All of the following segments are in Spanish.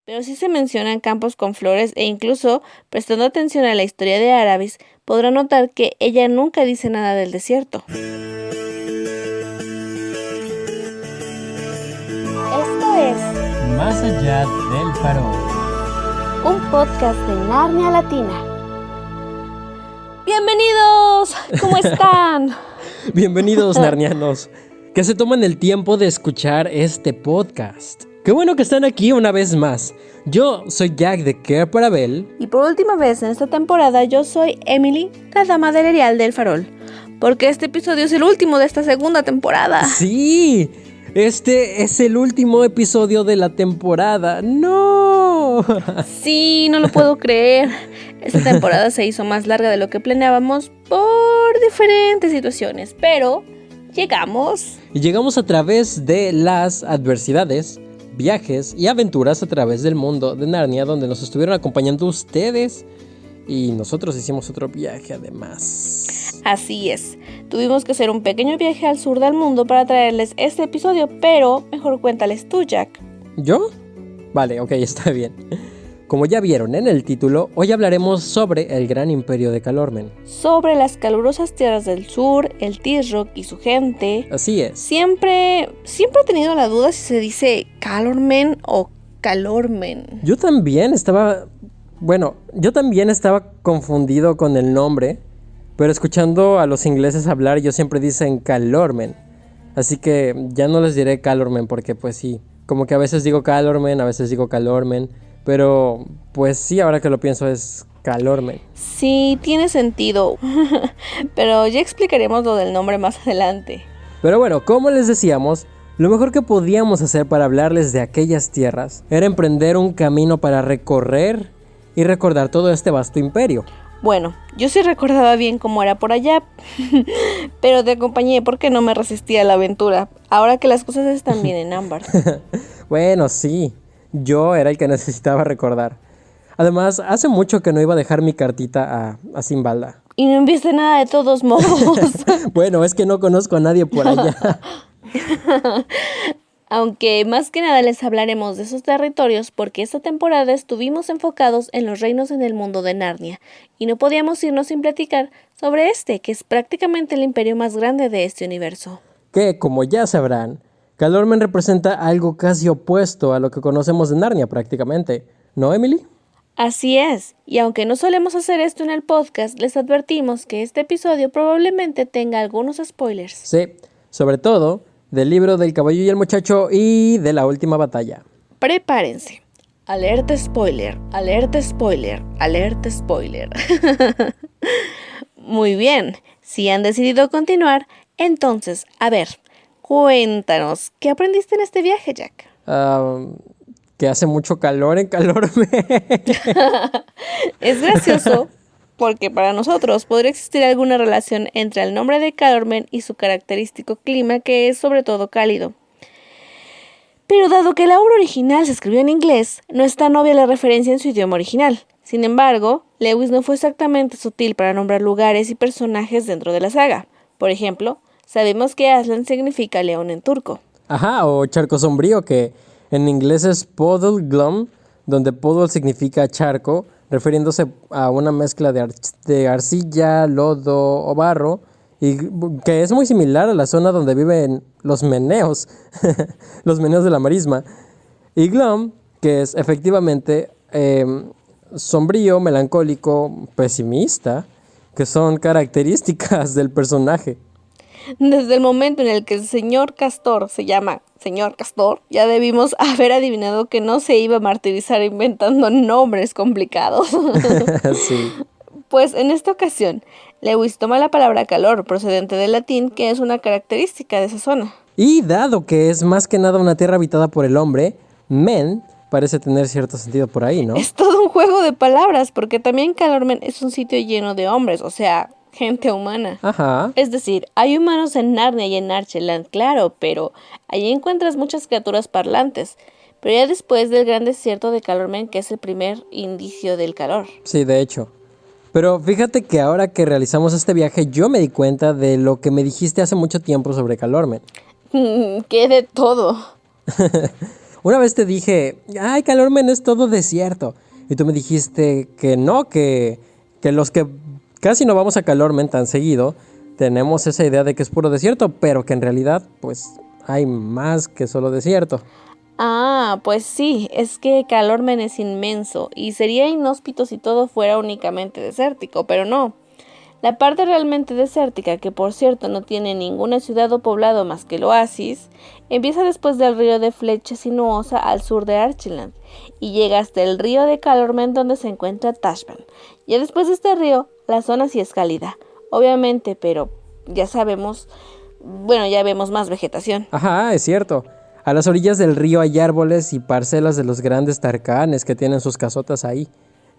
pero sí se mencionan campos con flores e incluso, prestando atención a la historia de Aravis, podrá notar que ella nunca dice nada del desierto. Esto es Más allá del farol, un podcast de Narnia Latina. ¡Bienvenidos! ¿Cómo están? bienvenidos narnianos, que se toman el tiempo de escuchar este podcast. Qué bueno que están aquí una vez más. Yo soy Jack de Care para Bell. Y por última vez en esta temporada yo soy Emily, la dama del Erial del Farol, porque este episodio es el último de esta segunda temporada. Sí, este es el último episodio de la temporada. ¡No! Sí, no lo puedo creer. Esta temporada se hizo más larga de lo que planeábamos por diferentes situaciones, pero llegamos. Y llegamos a través de las adversidades, viajes y aventuras a través del mundo de Narnia, donde nos estuvieron acompañando ustedes y nosotros hicimos otro viaje además. Así es, tuvimos que hacer un pequeño viaje al sur del mundo para traerles este episodio, pero mejor cuéntales tú, Jack. ¿Yo? Vale, ok, está bien. Como ya vieron en el título, hoy hablaremos sobre el gran imperio de Calormen. Sobre las calurosas tierras del sur, el Tisroc y su gente. Así es. Siempre he tenido la duda si se dice Calormen o Calormen. Yo también estaba confundido con el nombre, pero escuchando a los ingleses hablar, ellos siempre dicen Calormen. Así que ya no les diré Calormen porque pues sí, como que a veces digo Calormen, a veces digo Calormen, pero pues sí, ahora que lo pienso es Calormen. Sí, tiene sentido, pero ya explicaremos lo del nombre más adelante. Pero bueno, como les decíamos, lo mejor que podíamos hacer para hablarles de aquellas tierras era emprender un camino para recorrer y recordar todo este vasto imperio. Bueno, yo sí recordaba bien cómo era por allá, pero te acompañé porque no me resistía a la aventura, ahora que las cosas están bien en Ámbar. Bueno, sí, yo era el que necesitaba recordar. Además, hace mucho que no iba a dejar mi cartita a Zimbalda. Y no enviaste nada de todos modos. Bueno, es que no conozco a nadie por allá. Aunque más que nada les hablaremos de esos territorios porque esta temporada estuvimos enfocados en los reinos en el mundo de Narnia y no podíamos irnos sin platicar sobre este, que es prácticamente el imperio más grande de este universo. Que, como ya sabrán, Calormen representa algo casi opuesto a lo que conocemos de Narnia prácticamente, ¿no, Emily? Así es, y aunque no solemos hacer esto en el podcast, les advertimos que este episodio probablemente tenga algunos spoilers. Sí, sobre todo del libro del caballo y el muchacho y de la última batalla. Prepárense. Alerta spoiler, alerta spoiler, alerta spoiler. Muy bien, si han decidido continuar, entonces, a ver, cuéntanos, ¿qué aprendiste en este viaje, Jack? Que hace mucho calor en Calormen. Es gracioso porque para nosotros podría existir alguna relación entre el nombre de Calormen y su característico clima, que es sobre todo cálido. Pero dado que la obra original se escribió en inglés, no es tan obvia la referencia en su idioma original. Sin embargo, Lewis no fue exactamente sutil para nombrar lugares y personajes dentro de la saga. Por ejemplo, sabemos que Aslan significa león en turco. Ajá, o charco sombrío, que en inglés es Puddle Glum, donde puddle significa charco, refiriéndose a una mezcla de arcilla, lodo o barro, y que es muy similar a la zona donde viven los meneos, los meneos de la marisma. Y glum, que es efectivamente sombrío, melancólico, pesimista, que son características del personaje. Desde el momento en el que el señor Castor se llama señor Castor, ya debimos haber adivinado que no se iba a martirizar inventando nombres complicados. Sí. Pues en esta ocasión, Lewis toma la palabra calor, procedente del latín, que es una característica de esa zona. Y dado que es más que nada una tierra habitada por el hombre, men parece tener cierto sentido por ahí, ¿no? Es todo un juego de palabras, porque también Calormen es un sitio lleno de hombres, o sea, gente humana. Ajá. Es decir, hay humanos en Narnia y en Archeland, claro, pero allí encuentras muchas criaturas parlantes. Pero ya después del gran desierto de Calormen, que es el primer indicio del calor. Sí, de hecho. Pero fíjate que ahora que realizamos este viaje, yo me di cuenta de lo que me dijiste hace mucho tiempo sobre Calormen. Que de todo. Una vez te dije, ay, Calormen es todo desierto. Y tú me dijiste que no, que los que casi no vamos a Calormen tan seguido, tenemos esa idea de que es puro desierto, pero que en realidad, pues, hay más que solo desierto. Ah, pues sí, es que Calormen es inmenso y sería inhóspito si todo fuera únicamente desértico, pero no. La parte realmente desértica, que por cierto no tiene ninguna ciudad o poblado más que el oasis, empieza después del río de Flecha Sinuosa al sur de Archiland y llega hasta el río de Calormen donde se encuentra Tashban. Ya después de este río, la zona sí es cálida, obviamente, pero ya sabemos, bueno, ya vemos más vegetación. Ajá, es cierto. A las orillas del río hay árboles y parcelas de los grandes tarcanes que tienen sus casotas ahí.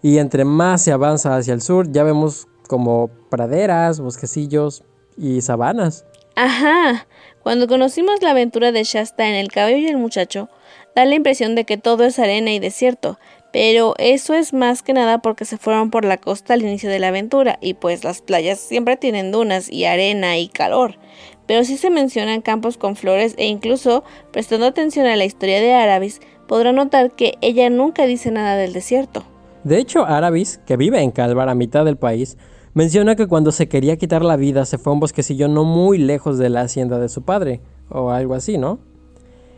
Y entre más se avanza hacia el sur, ya vemos como praderas, bosquecillos y sabanas. Ajá, cuando conocimos la aventura de Shasta en El caballo y el muchacho, da la impresión de que todo es arena y desierto, pero eso es más que nada porque se fueron por la costa al inicio de la aventura y pues las playas siempre tienen dunas y arena y calor, pero sí se mencionan campos con flores e incluso, prestando atención a la historia de Aravis, podrá notar que ella nunca dice nada del desierto. De hecho, Aravis, que vive en Calvar a mitad del país, menciona que cuando se quería quitar la vida se fue a un bosquecillo no muy lejos de la hacienda de su padre, o algo así, ¿no?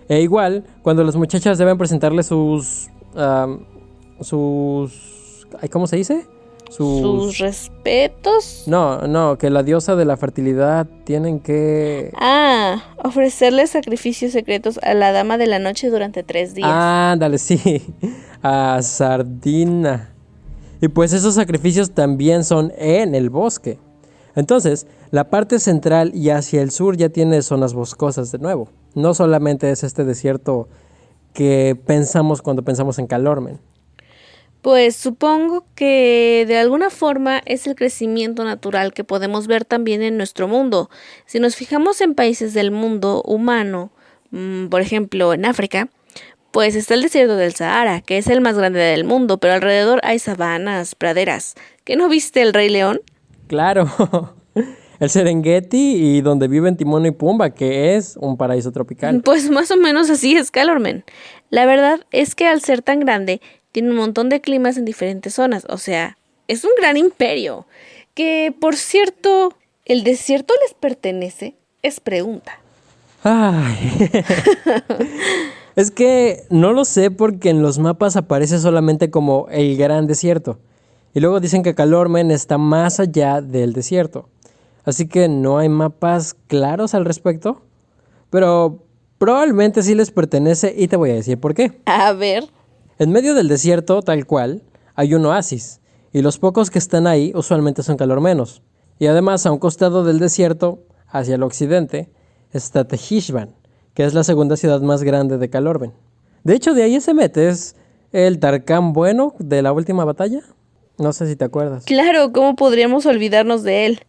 E igual, cuando las muchachas deben presentarle ay, ¿cómo se dice? ¿Sus respetos? No, que la diosa de la fertilidad tienen que... Ah, ofrecerle sacrificios secretos a la dama de la noche durante 3 días. Ah, dale, sí, a Sardina. Y pues esos sacrificios también son en el bosque. Entonces, la parte central y hacia el sur ya tiene zonas boscosas de nuevo. No solamente es este desierto que pensamos cuando pensamos en Calormen. Pues supongo que de alguna forma es el crecimiento natural que podemos ver también en nuestro mundo. Si nos fijamos en países del mundo humano, por ejemplo en África, pues está el desierto del Sahara, que es el más grande del mundo, pero alrededor hay sabanas, praderas. ¿Qué no viste el Rey León? Claro, el Serengeti y donde viven Timón y Pumba, que es un paraíso tropical. Pues más o menos así es Calormen. La verdad es que al ser tan grande, tiene un montón de climas en diferentes zonas, o sea, es un gran imperio. Que, por cierto, ¿el desierto les pertenece? Es pregunta. Ay. Es que no lo sé porque en los mapas aparece solamente como el gran desierto. Y luego dicen que Calormen está más allá del desierto. Así que no hay mapas claros al respecto. Pero probablemente sí les pertenece y te voy a decir por qué. A ver. En medio del desierto, tal cual, hay un oasis. Y los pocos que están ahí usualmente son calormenos. Y además, a un costado del desierto, hacia el occidente, está Tehishban, que es la segunda ciudad más grande de Calormen. De hecho, de ahí se mete, es el Tarkán bueno de la última batalla. No sé si te acuerdas. Claro, ¿cómo podríamos olvidarnos de él?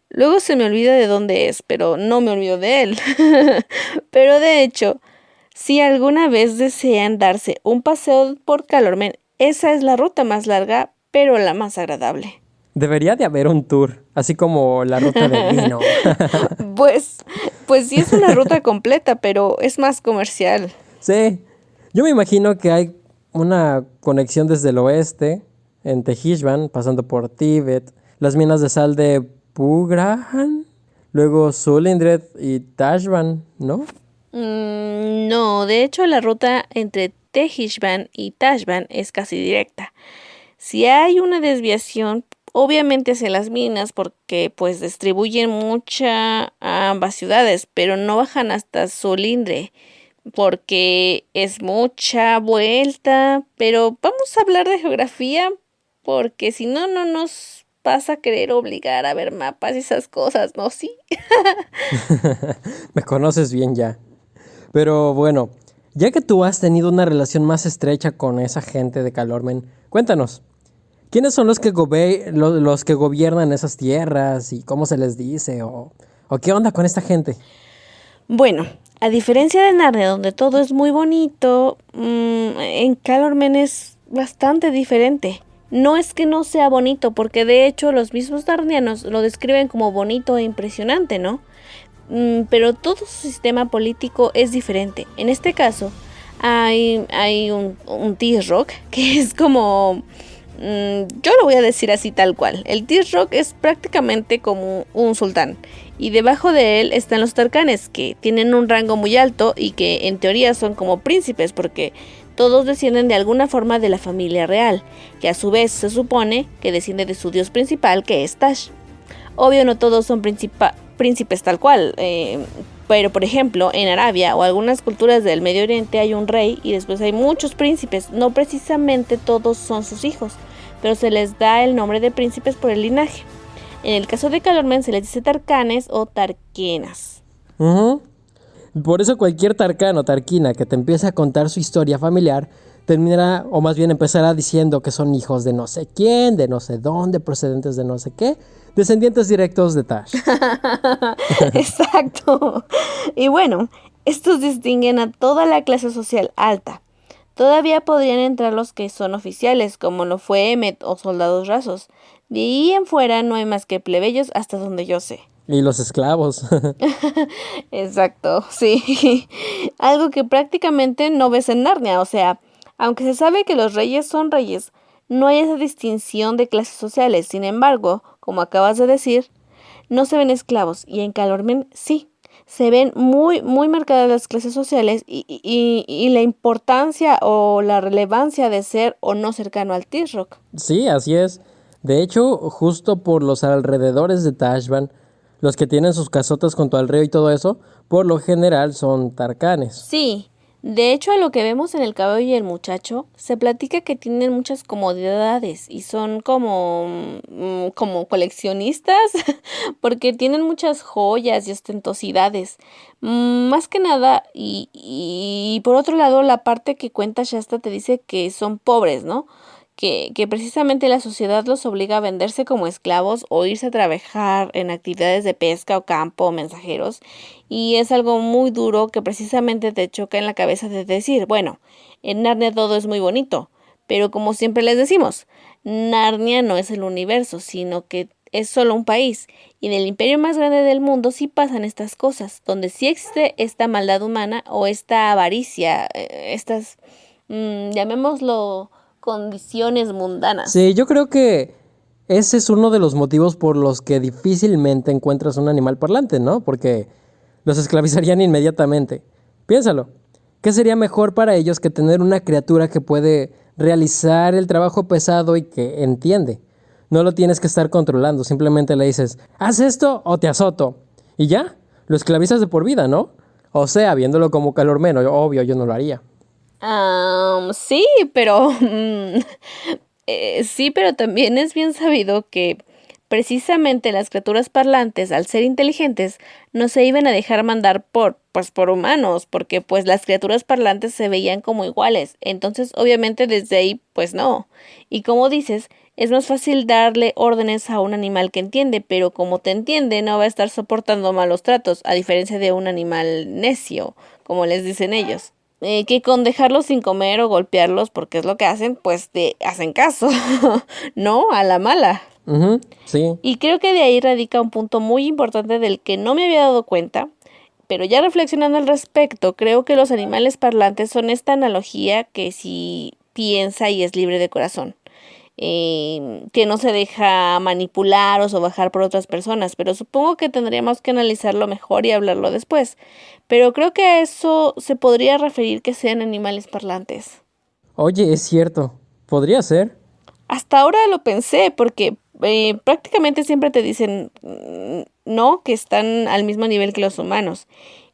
Luego se me olvida de dónde es, pero no me olvido de él. Pero de hecho, si alguna vez desean darse un paseo por Calormen, esa es la ruta más larga, pero la más agradable. Debería de haber un tour, así como la ruta del vino. Pues, pues sí es una ruta completa, pero es más comercial. Sí, yo me imagino que hay una conexión desde el oeste, en Tehishban, pasando por Tíbet, las minas de sal de Pugrahan, luego Zulindred y Tashban, ¿no? No, de hecho la ruta entre Tehishban y Tashban es casi directa. Si hay una desviación, obviamente hacia las minas, porque pues distribuyen mucha a ambas ciudades, pero no bajan hasta Zulindre, porque es mucha vuelta. Pero vamos a hablar de geografía, porque si no, no nos vas a querer obligar a ver mapas y esas cosas, ¿no? Sí. Me conoces bien ya. Pero bueno, ya que tú has tenido una relación más estrecha con esa gente de Calormen, cuéntanos, ¿quiénes son los que gobiernan esas tierras y cómo se les dice? ¿O qué onda con esta gente? Bueno, a diferencia de Narnia, donde todo es muy bonito, en Calormen es bastante diferente. No es que no sea bonito, porque de hecho los mismos narnianos lo describen como bonito e impresionante, ¿no? Pero todo su sistema político es diferente. En este caso, Hay un T-Rock que es como... yo lo voy a decir así tal cual. El T-Rock es prácticamente como un sultán. Y debajo de él están los Tarkanes, que tienen un rango muy alto y que en teoría son como príncipes, porque todos descienden de alguna forma de la familia real, que a su vez se supone que desciende de su dios principal, que es Tash. Obvio, no todos son príncipes tal cual, pero por ejemplo en Arabia o algunas culturas del Medio Oriente hay un rey y después hay muchos príncipes. No precisamente todos son sus hijos, pero se les da el nombre de príncipes por el linaje. En el caso de Calormen se les dice Tarkanes o Tarquenas. Ujú. Por eso cualquier Tarkan o Tarquina que te empiece a contar su historia familiar terminará, o más bien empezará diciendo que son hijos de no sé quién, de no sé dónde, procedentes de no sé qué, descendientes directos de Tash. Exacto. Y bueno, estos distinguen a toda la clase social alta. Todavía podrían entrar los que son oficiales, como lo fue Emmet o soldados rasos. De ahí en fuera no hay más que plebeyos hasta donde yo sé. Y los esclavos. Exacto, sí. Algo que prácticamente no ves en Narnia, o sea, aunque se sabe que los reyes son reyes, no hay esa distinción de clases sociales. Sin embargo, como acabas de decir, no se ven esclavos y en Calormen sí. Se ven muy marcadas las clases sociales y la importancia o la relevancia de ser o no cercano al T-Rock. Sí, así es. De hecho, justo por los alrededores de Tashban, los que tienen sus casotas junto al río y todo eso, por lo general son Tarkanes. Sí, de hecho a lo que vemos en El caballo y el muchacho, se platica que tienen muchas comodidades y son como coleccionistas, porque tienen muchas joyas y ostentosidades. Más que nada, y por otro lado, la parte que cuenta Shasta te dice que son pobres, ¿no? Que precisamente la sociedad los obliga a venderse como esclavos o irse a trabajar en actividades de pesca o campo o mensajeros. Y es algo muy duro que precisamente te choca en la cabeza de decir, bueno, en Narnia todo es muy bonito, pero como siempre les decimos, Narnia no es el universo, sino que es solo un país. Y en el imperio más grande del mundo sí pasan estas cosas, donde sí existe esta maldad humana o esta avaricia, llamémoslo condiciones mundanas. Sí, yo creo que ese es uno de los motivos por los que difícilmente encuentras un animal parlante, ¿no? Porque los esclavizarían inmediatamente. Piénsalo. ¿Qué sería mejor para ellos que tener una criatura que puede realizar el trabajo pesado y que entiende? No lo tienes que estar controlando, simplemente le dices, haz esto o te azoto. Y ya, lo esclavizas de por vida, ¿no? O sea, viéndolo como calormeno, obvio, yo no lo haría. Sí, pero sí, pero también es bien sabido que precisamente las criaturas parlantes, al ser inteligentes, no se iban a dejar mandar por humanos, porque pues las criaturas parlantes se veían como iguales. Entonces, obviamente desde ahí, pues no. Y como dices, es más fácil darle órdenes a un animal que entiende, pero como te entiende, no va a estar soportando malos tratos, a diferencia de un animal necio, como les dicen ellos. Que con dejarlos sin comer o golpearlos, porque es lo que hacen, pues te hacen caso, ¿no? A la mala. Ujú, sí. Y creo que de ahí radica un punto muy importante del que no me había dado cuenta, pero ya reflexionando al respecto, creo que los animales parlantes son esta analogía que sí piensa y es libre de corazón. Que no se deja manipular o sobajar por otras personas, pero supongo que tendríamos que analizarlo mejor y hablarlo después. Pero creo que a eso se podría referir que sean animales parlantes. Oye, es cierto. Podría ser. Hasta ahora lo pensé porque prácticamente siempre te dicen no, que están al mismo nivel que los humanos.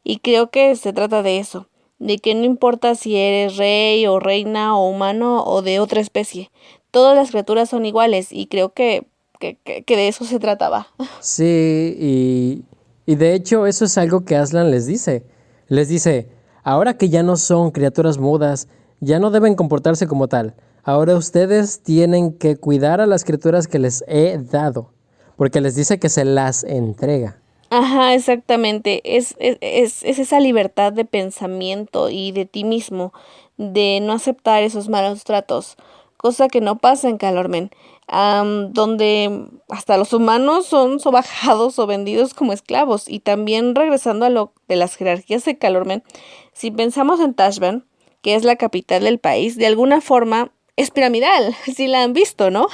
Y creo que se trata de eso, de que no importa si eres rey o reina o humano o de otra especie, todas las criaturas son iguales y creo que de eso se trataba. Sí, y de hecho eso es algo que Aslan les dice. Les dice, ahora que ya no son criaturas mudas, ya no deben comportarse como tal. Ahora ustedes tienen que cuidar a las criaturas que les he dado, porque les dice que se las entrega. Ajá, exactamente. Es esa libertad de pensamiento y de ti mismo, de no aceptar esos malos tratos, cosa que no pasa en Calormen, donde hasta los humanos son sobajados o vendidos como esclavos. Y también regresando a lo de las jerarquías de Calormen, si pensamos en Tashban, que es la capital del país, de alguna forma es piramidal, si la han visto, ¿no?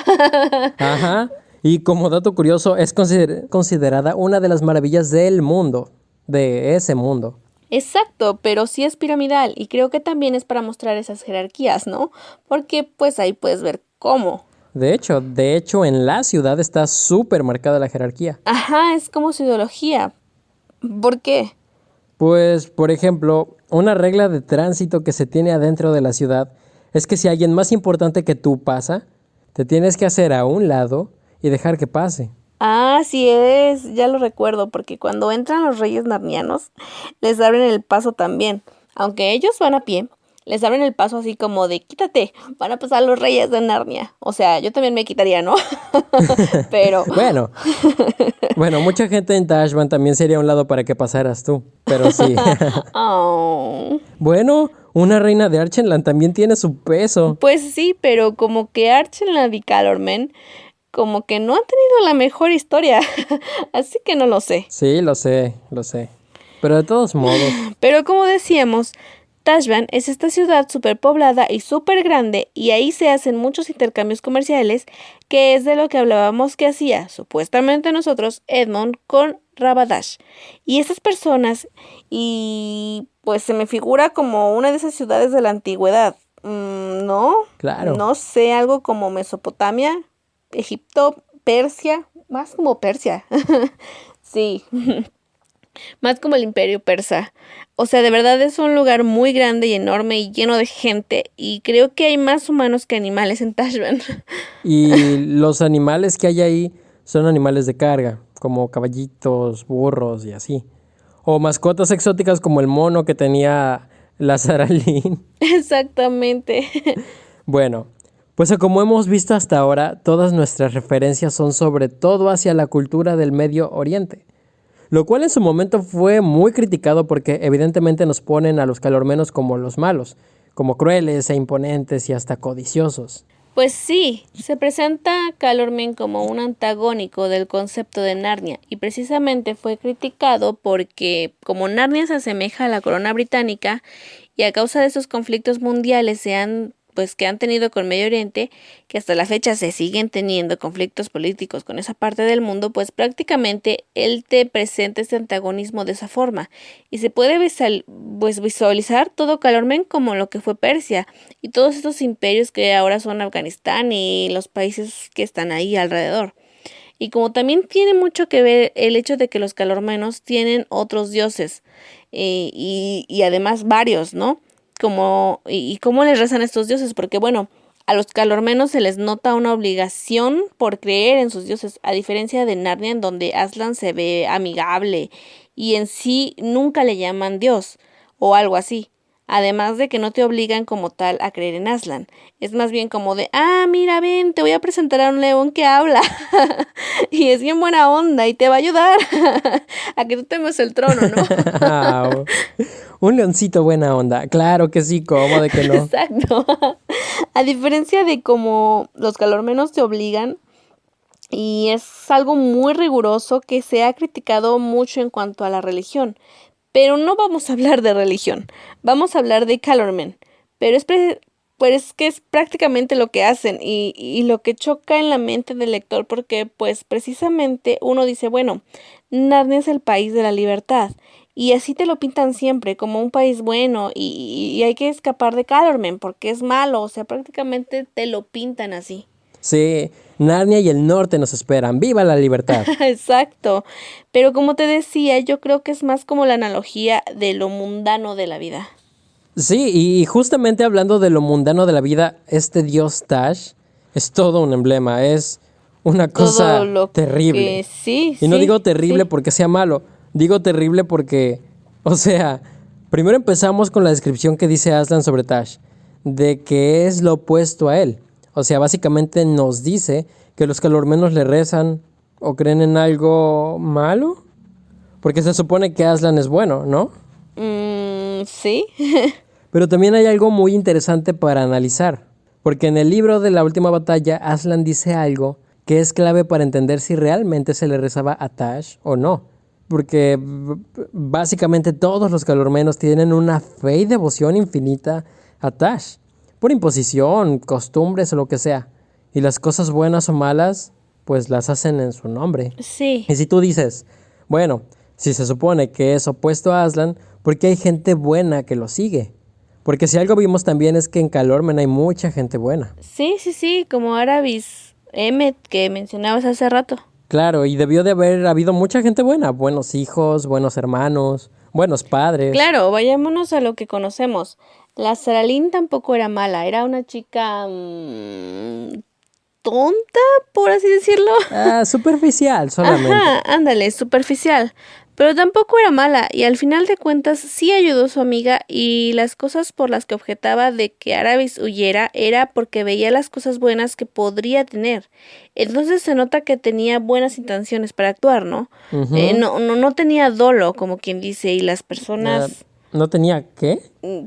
Ajá. Y como dato curioso, es considerada una de las maravillas del mundo, de ese mundo. Exacto, pero sí es piramidal y creo que también es para mostrar esas jerarquías, ¿no? Porque pues ahí puedes ver cómo. De hecho, en la ciudad está súper marcada la jerarquía. Ajá, es como su ideología. ¿Por qué? Pues, por ejemplo, una regla de tránsito que se tiene adentro de la ciudad es que si alguien más importante que tú pasa, te tienes que hacer a un lado y dejar que pase. Ah, sí es, ya lo recuerdo, porque cuando entran los reyes narnianos, les abren el paso también. Aunque ellos van a pie, les abren el paso así como de quítate, van a pasar los reyes de Narnia. O sea, yo también me quitaría, ¿no? Pero, Bueno, bueno, mucha gente en Tashban también sería a un lado para que pasaras tú, pero sí. oh, Bueno, una reina de Archenland también tiene su peso. pues sí, pero como que Archenland y Calormen, como que no han tenido la mejor historia. Así que no lo sé. Sí, lo sé, lo sé. Pero de todos modos, Pero como decíamos, Tashban es esta ciudad súper poblada y súper grande y ahí se hacen muchos intercambios comerciales, que es de lo que hablábamos que hacía supuestamente nosotros Edmond con Rabadash. Y esas personas, y pues se me figura como una de esas ciudades de la antigüedad. No, claro. no sé, algo como Mesopotamia, Egipto, Persia, más como Persia. Sí. Más como el imperio persa. O sea, de verdad es un lugar muy grande y enorme y lleno de gente y creo que hay más humanos que animales en Tashban. Y los animales que hay ahí son animales de carga, como caballitos, burros y así. O mascotas exóticas como el mono que tenía la Saralín. Exactamente. Bueno, pues como hemos visto hasta ahora, todas nuestras referencias son sobre todo hacia la cultura del Medio Oriente. Lo cual en su momento fue muy criticado porque evidentemente nos ponen a los calormenos como los malos, como crueles e imponentes y hasta codiciosos. Pues sí, se presenta a Calormen como un antagónico del concepto de Narnia y precisamente fue criticado porque como Narnia se asemeja a la corona británica y a causa de esos conflictos mundiales que han tenido con Medio Oriente, que hasta la fecha se siguen teniendo conflictos políticos con esa parte del mundo, pues prácticamente él te presenta este antagonismo de esa forma y se puede visualizar todo Calormen como lo que fue Persia y todos estos imperios que ahora son Afganistán y los países que están ahí alrededor. Y como también tiene mucho que ver el hecho de que los calormenos tienen otros dioses y además varios, ¿no? Y cómo les rezan estos dioses, porque bueno, a los calormenos se les nota una obligación por creer en sus dioses, a diferencia de Narnia en donde Aslan se ve amigable y en sí nunca le llaman Dios o algo así. Además de que no te obligan como tal a creer en Aslan. Es más bien como de, mira, ven, te voy a presentar a un león que habla. Y es bien buena onda y te va a ayudar a que tú tomes el trono, ¿no? Un leoncito buena onda. Claro que sí, ¿cómo de que no? Exacto. A diferencia de como los calormenos te obligan, y es algo muy riguroso que se ha criticado mucho en cuanto a la religión. Pero no vamos a hablar de religión, vamos a hablar de Calormen. Pero es que es prácticamente lo que hacen y lo que choca en la mente del lector porque pues precisamente uno dice, bueno, Narnia es el país de la libertad y así te lo pintan siempre como un país bueno y hay que escapar de Calormen porque es malo, o sea, prácticamente te lo pintan así. Sí, Narnia y el norte nos esperan. ¡Viva la libertad! Exacto, pero como te decía, yo creo que es más como la analogía de lo mundano de la vida. Sí, y justamente hablando de lo mundano de la vida, este dios Tash es todo un emblema, es una cosa Todo lo terrible. que sí, Y no sí, digo terrible sí. porque sea malo, digo terrible porque, o sea, primero empezamos con la descripción que dice Aslan sobre Tash, de que es lo opuesto a él. O sea, básicamente nos dice que los calormenos le rezan o creen en algo malo, porque se supone que Aslan es bueno, ¿no? Sí. Pero también hay algo muy interesante para analizar, porque en el libro de la última batalla, Aslan dice algo que es clave para entender si realmente se le rezaba a Tash o no. Porque básicamente todos los calormenos tienen una fe y devoción infinita a Tash, por imposición, costumbres o lo que sea. Y las cosas buenas o malas, pues las hacen en su nombre. Sí. Y si tú dices, bueno, si se supone que es opuesto a Aslan, ¿por qué hay gente buena que lo sigue? Porque si algo vimos también es que en Calormen hay mucha gente buena. Sí, como Aravis Emmet que mencionabas hace rato. Claro, y debió de haber habido mucha gente buena, buenos hijos, buenos hermanos, buenos padres. Claro, vayámonos a lo que conocemos. La Saralín tampoco era mala, era una chica tonta, por así decirlo. Superficial solamente. Ajá, ándale, superficial. Pero tampoco era mala y al final de cuentas sí ayudó a su amiga y las cosas por las que objetaba de que Aravis huyera era porque veía las cosas buenas que podría tener. Entonces se nota que tenía buenas intenciones para actuar, ¿no? Ujú. No tenía dolo, como quien dice, y las personas ¿No tenía qué?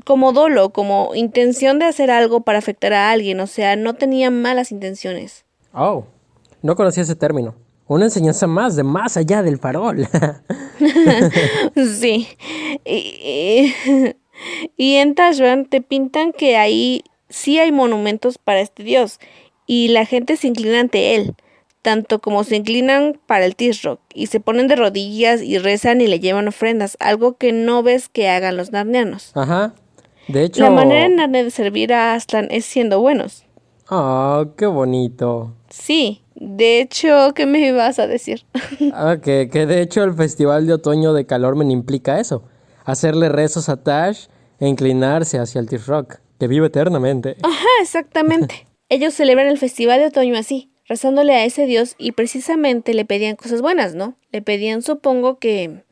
como dolo, como intención de hacer algo para afectar a alguien, o sea, no tenía malas intenciones. Oh, no conocía ese término. Una enseñanza más de más allá del farol. Sí. Y, y en Tashran te pintan que ahí sí hay monumentos para este dios y la gente se inclina ante él, tanto como se inclinan para el Tisrock y se ponen de rodillas y rezan y le llevan ofrendas, algo que no ves que hagan los narnianos. Ajá. De hecho... La manera en Narnia de servir a Aslan es siendo buenos. Oh, qué bonito. Sí, de hecho, ¿qué me ibas a decir? Que de hecho el Festival de Otoño de Calormen implica eso. Hacerle rezos a Tash e inclinarse hacia el Tisrock, que vive eternamente. Ajá, exactamente. Ellos celebran el festival de otoño así, rezándole a ese dios y precisamente le pedían cosas buenas, ¿no? Le pedían, supongo, que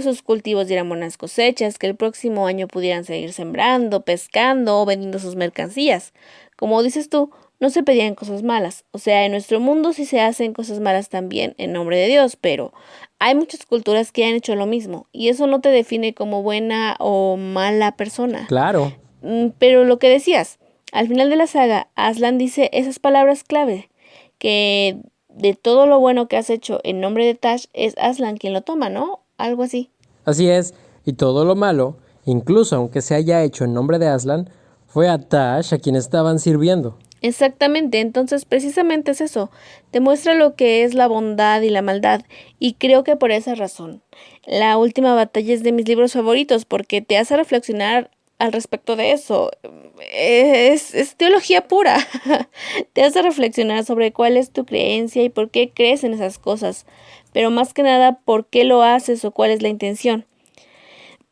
sus cultivos dieran buenas cosechas, que el próximo año pudieran seguir sembrando, pescando o vendiendo sus mercancías. Como dices tú, no se pedían cosas malas. O sea, en nuestro mundo sí se hacen cosas malas también en nombre de Dios, pero hay muchas culturas que han hecho lo mismo y eso no te define como buena o mala persona. Claro. Pero lo que decías, al final de la saga, Aslan dice esas palabras clave, que de todo lo bueno que has hecho en nombre de Tash es Aslan quien lo toma, ¿no? Algo así. Así es. Y todo lo malo, incluso aunque se haya hecho en nombre de Aslan, fue a Tash a quien estaban sirviendo. Exactamente, entonces precisamente es eso, demuestra lo que es la bondad y la maldad, y creo que por esa razón, la última batalla es de mis libros favoritos, porque te hace reflexionar al respecto de eso, es teología pura, te hace reflexionar sobre cuál es tu creencia y por qué crees en esas cosas, pero más que nada por qué lo haces o cuál es la intención.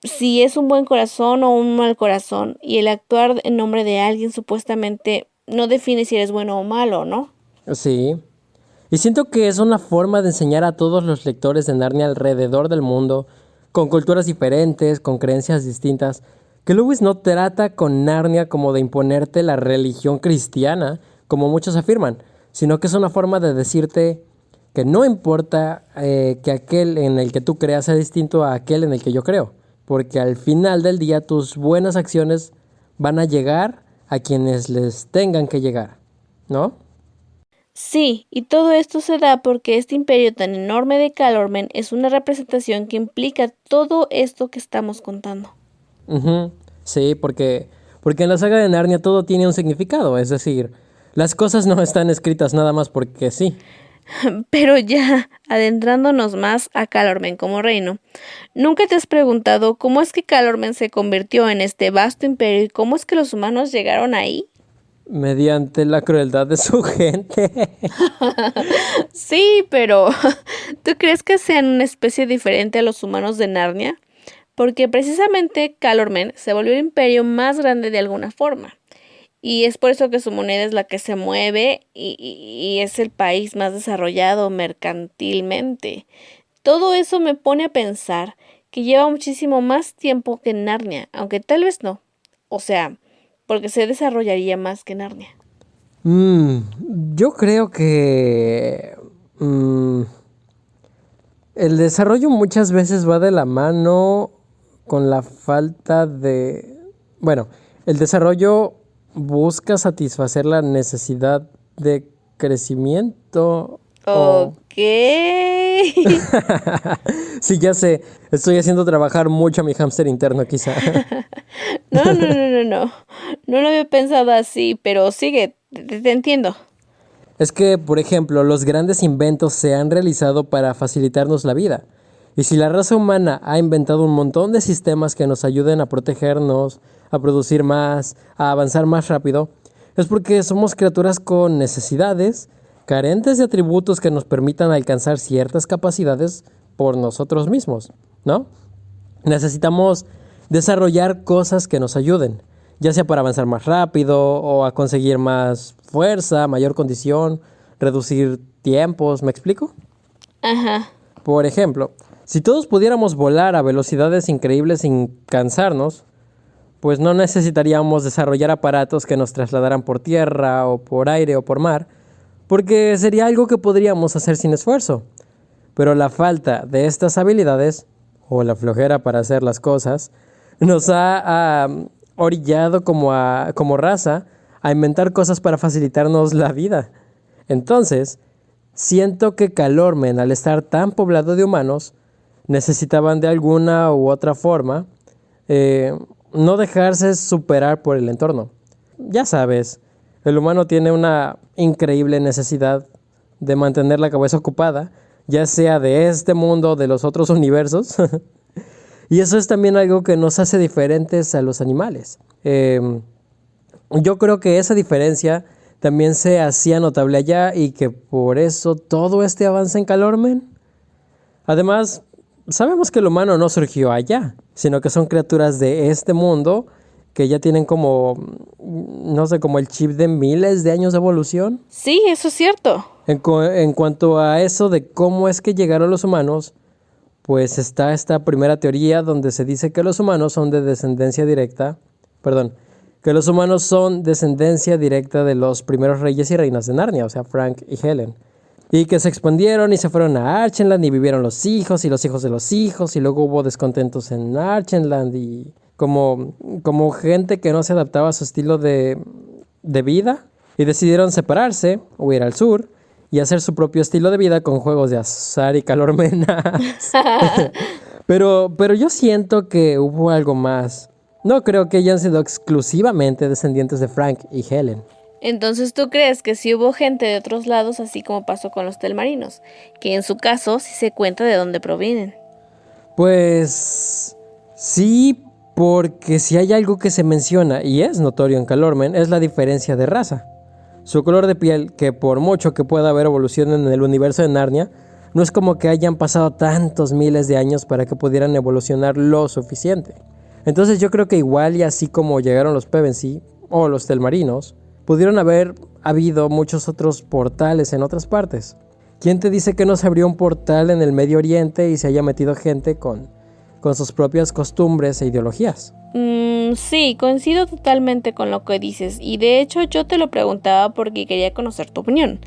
Si es un buen corazón o un mal corazón, y el actuar en nombre de alguien supuestamente no define si eres bueno o malo, ¿no? Sí. Y siento que es una forma de enseñar a todos los lectores de Narnia alrededor del mundo, con culturas diferentes, con creencias distintas, que Lewis no trata con Narnia como de imponerte la religión cristiana, como muchos afirman, sino que es una forma de decirte que no importa que aquel en el que tú creas sea distinto a aquel en el que yo creo, porque al final del día tus buenas acciones van a llegar a quienes les tengan que llegar, ¿no? Sí, y todo esto se da porque este imperio tan enorme de Calormen es una representación que implica todo esto que estamos contando. Ujú. Sí, porque en la saga de Narnia todo tiene un significado, es decir, las cosas no están escritas nada más porque sí. Pero ya, adentrándonos más a Calormen como reino, ¿nunca te has preguntado cómo es que Calormen se convirtió en este vasto imperio y cómo es que los humanos llegaron ahí? Mediante la crueldad de su gente. Sí, pero ¿tú crees que sean una especie diferente a los humanos de Narnia? Porque precisamente Calormen se volvió el imperio más grande de alguna forma. Y es por eso que su moneda es la que se mueve y es el país más desarrollado mercantilmente. Todo eso me pone a pensar que lleva muchísimo más tiempo que Narnia, aunque tal vez no. O sea, porque se desarrollaría más que Narnia. Mm, yo creo que el desarrollo muchas veces va de la mano con la falta de... Bueno, el desarrollo busca satisfacer la necesidad de crecimiento o... Ok. ¡Yay! Sí, ya sé. Estoy haciendo trabajar mucho a mi hámster interno, quizá. No. No lo había pensado así, pero sigue, te entiendo. Es que, por ejemplo, los grandes inventos se han realizado para facilitarnos la vida. Y si la raza humana ha inventado un montón de sistemas que nos ayuden a protegernos, a producir más, a avanzar más rápido, es porque somos criaturas con necesidades, carentes de atributos que nos permitan alcanzar ciertas capacidades por nosotros mismos, ¿no? Necesitamos desarrollar cosas que nos ayuden, ya sea para avanzar más rápido o a conseguir más fuerza, mayor condición, reducir tiempos, ¿me explico? Ajá. Por ejemplo, si todos pudiéramos volar a velocidades increíbles sin cansarnos, pues no necesitaríamos desarrollar aparatos que nos trasladaran por tierra o por aire o por mar, porque sería algo que podríamos hacer sin esfuerzo. Pero la falta de estas habilidades, o la flojera para hacer las cosas, nos ha orillado como raza a inventar cosas para facilitarnos la vida. Entonces, siento que Calormen, al estar tan poblado de humanos, necesitaban de alguna u otra forma no dejarse superar por el entorno. Ya sabes, el humano tiene una increíble necesidad de mantener la cabeza ocupada, ya sea de este mundo o de los otros universos. Y eso es también algo que nos hace diferentes a los animales. Yo creo que esa diferencia también se hacía notable allá y que por eso todo este avance en Calormen. Además, sabemos que el humano no surgió allá, sino que son criaturas de este mundo que ya tienen como, no sé, como el chip de miles de años de evolución. Sí, eso es cierto. En cuanto a eso de cómo es que llegaron los humanos, pues está esta primera teoría donde se dice que los humanos son de descendencia directa, que los humanos son descendencia directa de los primeros reyes y reinas de Narnia, o sea, Frank y Helen. Y que se expandieron y se fueron a Archenland y vivieron los hijos y los hijos de los hijos y luego hubo descontentos en Archenland y como gente que no se adaptaba a su estilo de vida y decidieron separarse o ir al sur y hacer su propio estilo de vida con juegos de azar y calormenas. pero yo siento que hubo algo más. No creo que hayan sido exclusivamente descendientes de Frank y Helen. Entonces, ¿tú crees que sí hubo gente de otros lados, así como pasó con los telmarinos? Que en su caso sí se cuenta de dónde provienen. Pues sí, porque si hay algo que se menciona y es notorio en Calormen es la diferencia de raza. Su color de piel, que por mucho que pueda haber evolución en el universo de Narnia, no es como que hayan pasado tantos miles de años para que pudieran evolucionar lo suficiente. Entonces yo creo que igual y así como llegaron los Pevensie o los telmarinos, pudieron haber habido muchos otros portales en otras partes. ¿Quién te dice que no se abrió un portal en el Medio Oriente y se haya metido gente con sus propias costumbres e ideologías? Sí, coincido totalmente con lo que dices y de hecho yo te lo preguntaba porque quería conocer tu opinión.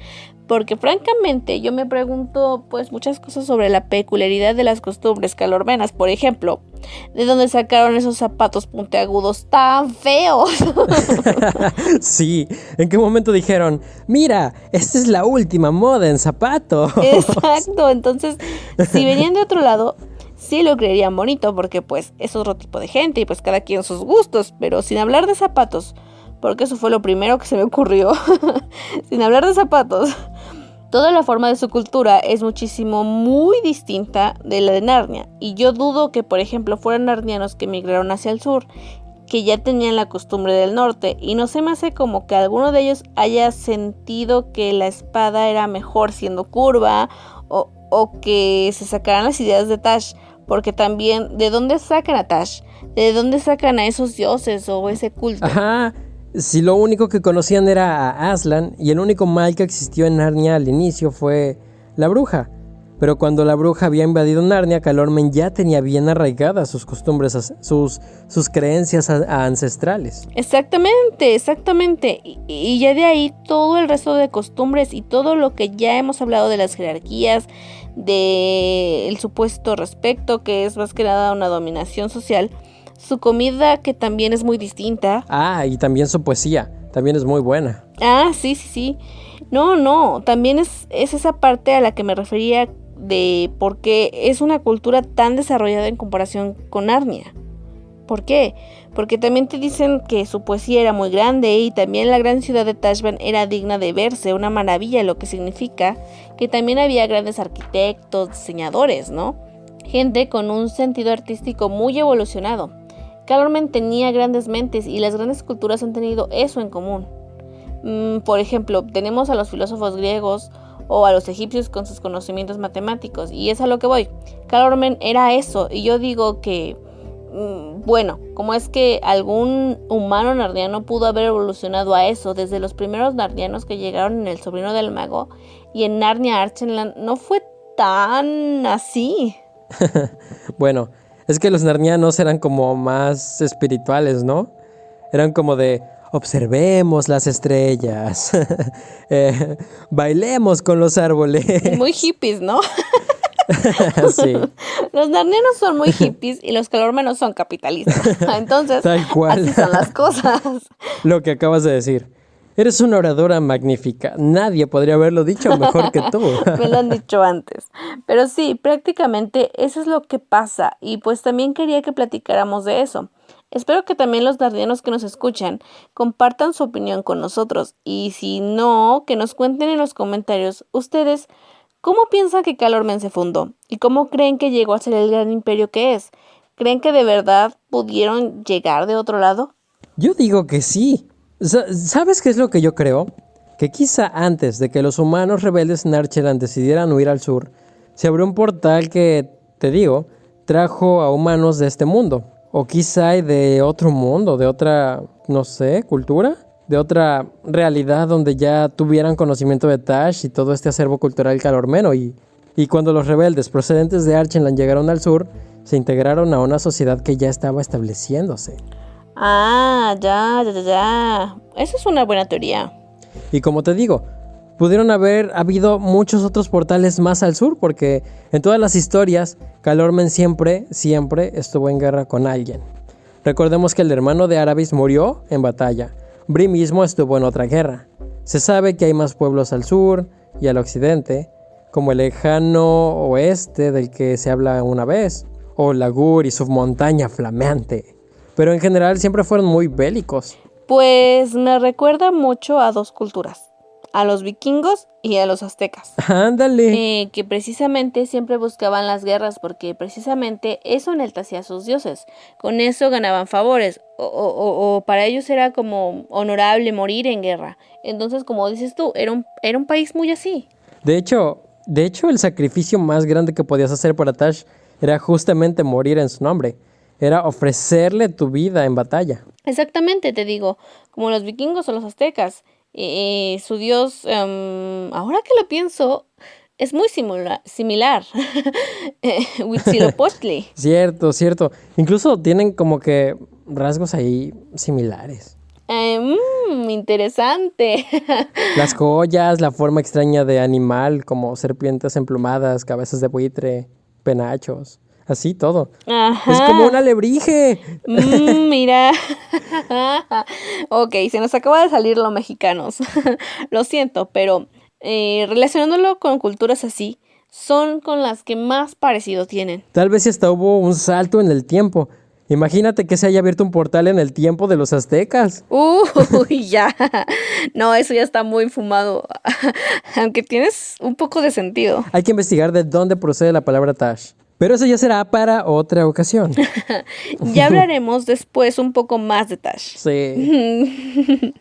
Porque francamente yo me pregunto pues muchas cosas sobre la peculiaridad de las costumbres calormenas. Por ejemplo, ¿de dónde sacaron esos zapatos puntiagudos tan feos? Sí, ¿en qué momento dijeron, mira, esta es la última moda en zapatos? Exacto, entonces si venían de otro lado, sí lo creerían bonito porque pues es otro tipo de gente y pues cada quien sus gustos. Pero sin hablar de zapatos, porque eso fue lo primero que se me ocurrió, sin hablar de zapatos, toda la forma de su cultura es muy distinta de la de Narnia. Y yo dudo que, por ejemplo, fueran narnianos que migraron hacia el sur, que ya tenían la costumbre del norte. Y no se me hace como que alguno de ellos haya sentido que la espada era mejor siendo curva, o que se sacaran las ideas de Tash. Porque también, ¿de dónde sacan a Tash? ¿De dónde sacan a esos dioses o ese culto? Ajá. Si lo único que conocían era a Aslan y el único mal que existió en Narnia al inicio fue la bruja. Pero cuando la bruja había invadido Narnia, Calormen ya tenía bien arraigadas sus costumbres, sus creencias ancestrales. Exactamente. Y ya de ahí todo el resto de costumbres y todo lo que ya hemos hablado de las jerarquías, del supuesto respeto, que es más que nada una dominación social. Su comida, que también es muy distinta. Ah, y también su poesía, también es muy buena. Ah, sí. No, también es esa parte a la que me refería de por qué es una cultura tan desarrollada en comparación con Narnia. ¿Por qué? Porque también te dicen que su poesía era muy grande y también la gran ciudad de Tashbaan era digna de verse, una maravilla, lo que significa que también había grandes arquitectos, diseñadores, ¿no? Gente con un sentido artístico muy evolucionado. Calormen tenía grandes mentes y las grandes culturas han tenido eso en común. Por ejemplo, tenemos a los filósofos griegos o a los egipcios con sus conocimientos matemáticos, y es a lo que voy. Calormen era eso, y yo digo que bueno, ¿cómo es que algún humano narniano pudo haber evolucionado a eso? Desde los primeros narnianos que llegaron en El sobrino del mago y en Narnia Archenland no fue tan así. Bueno, es que los narnianos eran como más espirituales, ¿no? Eran como de observemos las estrellas, bailemos con los árboles. Muy hippies, ¿no? Sí. Los narnianos son muy hippies y los calormenos son capitalistas. Entonces, Tal cual. así son las cosas. Lo que acabas de decir. Eres una oradora magnífica. Nadie podría haberlo dicho mejor que tú. Me lo han dicho antes. Pero sí, prácticamente eso es lo que pasa. Y pues también quería que platicáramos de eso. Espero que también los narnianos que nos escuchan compartan su opinión con nosotros. Y si no, que nos cuenten en los comentarios ustedes cómo piensan que Calormen se fundó y cómo creen que llegó a ser el gran imperio que es. ¿Creen que de verdad pudieron llegar de otro lado? Yo digo que sí. ¿Sabes qué es lo que yo creo? Que quizá antes de que los humanos rebeldes en Archeland decidieran huir al sur, se abrió un portal que, te digo, trajo a humanos de este mundo. O quizá de otro mundo, de otra, no sé, cultura, de otra realidad donde ya tuvieran conocimiento de Tash y todo este acervo cultural calormeno. Y cuando los rebeldes procedentes de Archenland llegaron al sur, se integraron a una sociedad que ya estaba estableciéndose. Ah, ya. Esa es una buena teoría. Y como te digo, pudieron haber habido muchos otros portales más al sur, porque en todas las historias, Calormen siempre estuvo en guerra con alguien. Recordemos que el hermano de Arabis murió en batalla. Bree mismo estuvo en otra guerra. Se sabe que hay más pueblos al sur y al occidente, como el lejano oeste del que se habla una vez, o Lagur y su montaña flameante. Pero en general siempre fueron muy bélicos. Pues me recuerda mucho a dos culturas, a los vikingos y a los aztecas. ¡Ándale! Que precisamente siempre buscaban las guerras porque precisamente eso enaltecía a sus dioses. Con eso ganaban favores o para ellos era como honorable morir en guerra. Entonces, como dices tú, era un país muy así. De hecho, el sacrificio más grande que podías hacer para Tash era justamente morir en su nombre. Era ofrecerle tu vida en batalla. Exactamente, te digo, como los vikingos o los aztecas. Su dios, ahora que lo pienso, es muy similar. Huitzilopochtli. Cierto. Incluso tienen como que rasgos ahí similares. Interesante. Las joyas, la forma extraña de animal, como serpientes emplumadas, cabezas de buitre, penachos. Así todo. Ajá. Es como un alebrije. Mira. Ok, se nos acaba de salir lo mexicanos. Lo siento, pero relacionándolo con culturas así, son con las que más parecido tienen. Tal vez hasta hubo un salto en el tiempo. Imagínate que se haya abierto un portal en el tiempo de los aztecas. Uy, ya. No, eso ya está muy fumado. Aunque tienes un poco de sentido. Hay que investigar de dónde procede la palabra Tash. Pero eso ya será para otra ocasión. Ya hablaremos después un poco más de Tash. Sí.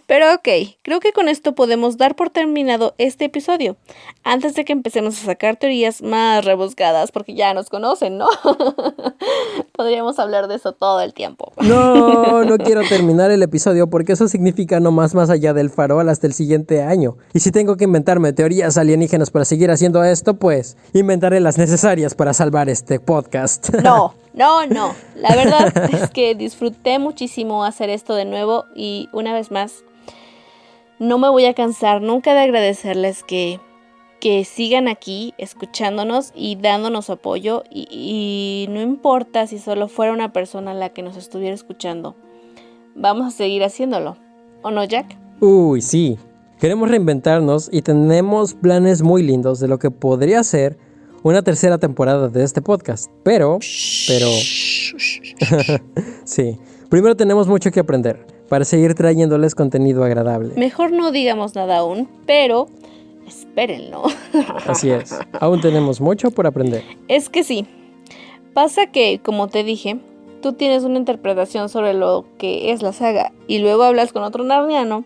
Pero ok, creo que con esto podemos dar por terminado este episodio. Antes de que empecemos a sacar teorías más rebuscadas, porque ya nos conocen, ¿no? Podríamos hablar de eso todo el tiempo. No quiero terminar el episodio porque eso significa no más allá del farol hasta el siguiente año. Y si tengo que inventarme teorías alienígenas para seguir haciendo esto, pues inventaré las necesarias para salvar este podcast. No. La verdad es que disfruté muchísimo hacer esto de nuevo y una vez más, no me voy a cansar nunca de agradecerles que sigan aquí escuchándonos y dándonos apoyo y no importa si solo fuera una persona la que nos estuviera escuchando, vamos a seguir haciéndolo, ¿o no, Jack? Uy, sí. Queremos reinventarnos y tenemos planes muy lindos de lo que podría ser una tercera temporada de este podcast. Pero... sí, primero tenemos mucho que aprender para seguir trayéndoles contenido agradable. Mejor no digamos nada aún, pero espérenlo. Así es, aún tenemos mucho por aprender. Es que sí. Pasa que, como te dije, tú tienes una interpretación sobre lo que es la saga y luego hablas con otro narniano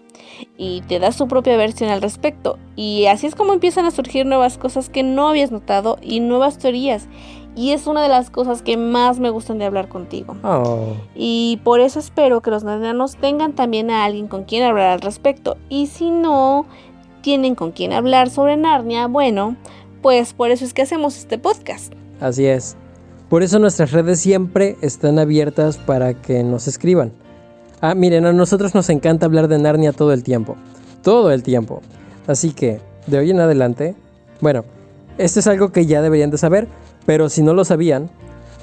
y te das tu propia versión al respecto. Y así es como empiezan a surgir nuevas cosas que no habías notado y nuevas teorías. Y es una de las cosas que más me gustan de hablar contigo. Oh. Y por eso espero que los narnianos tengan también a alguien con quien hablar al respecto. Y si no tienen con quien hablar sobre Narnia, bueno, pues por eso es que hacemos este podcast. Así es. Por eso nuestras redes siempre están abiertas para que nos escriban. Miren, a nosotros nos encanta hablar de Narnia todo el tiempo. Todo el tiempo. Así que, de hoy en adelante... Bueno, esto es algo que ya deberían de saber, pero si no lo sabían,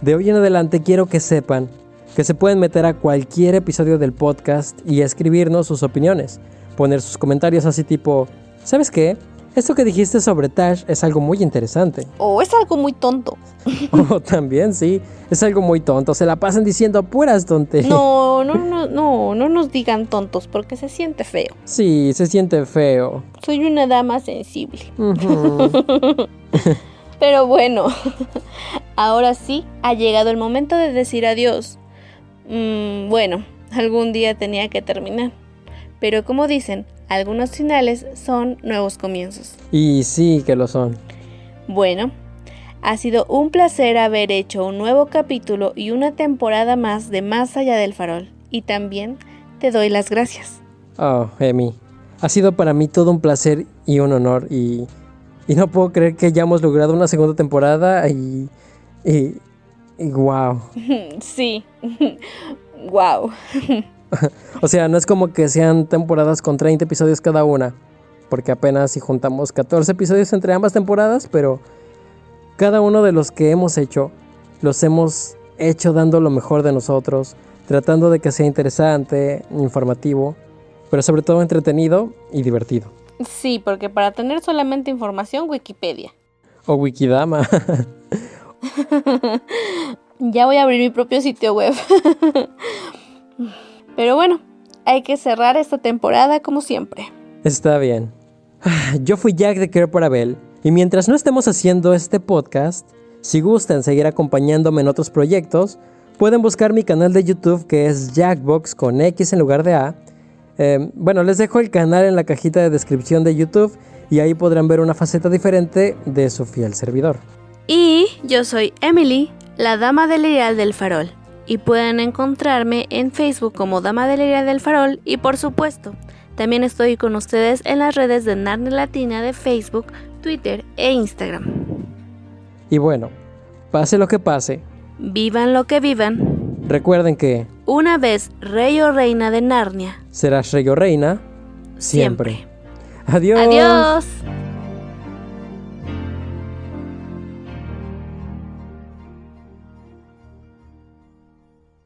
de hoy en adelante quiero que sepan que se pueden meter a cualquier episodio del podcast y escribirnos sus opiniones. Poner sus comentarios así tipo... ¿Sabes qué? Esto que dijiste sobre Tash es algo muy interesante. O es algo muy tonto. O también, sí, es algo muy tonto. Se la pasan diciendo puras tonterías. No nos digan tontos porque se siente feo. Sí, se siente feo. Soy una dama sensible. Uh-huh. Pero bueno, ahora sí ha llegado el momento de decir adiós. Bueno, algún día tenía que terminar. Pero como dicen, algunos finales son nuevos comienzos. Y sí que lo son. Bueno, ha sido un placer haber hecho un nuevo capítulo y una temporada más de Más Allá del Farol. Y también te doy las gracias. Oh, Emi, ha sido para mí todo un placer y un honor. Y no puedo creer que hayamos logrado una segunda temporada y wow. Sí, wow. O sea, no es como que sean temporadas con 30 episodios cada una, porque apenas si juntamos 14 episodios entre ambas temporadas, pero cada uno de los que hemos hecho, los hemos hecho dando lo mejor de nosotros, tratando de que sea interesante, informativo, pero sobre todo entretenido y divertido. Sí, porque para tener solamente información, Wikipedia. O Wikidama. Ya voy a abrir mi propio sitio web. Pero bueno, hay que cerrar esta temporada como siempre. Está bien. Yo fui Jack de Care por Abel, y mientras no estemos haciendo este podcast, si gustan seguir acompañándome en otros proyectos, pueden buscar mi canal de YouTube que es Jackbox con X en lugar de A. Les dejo el canal en la cajita de descripción de YouTube y ahí podrán ver una faceta diferente de su fiel servidor. Y yo soy Emily, la Dama del Ideal del Farol. Y pueden encontrarme en Facebook como Dama del Ideal del Farol y por supuesto, también estoy con ustedes en las redes de Narnia Latina de Facebook, Twitter e Instagram. Y bueno, pase lo que pase, vivan lo que vivan, recuerden que una vez rey o reina de Narnia, serás rey o reina siempre. Adiós.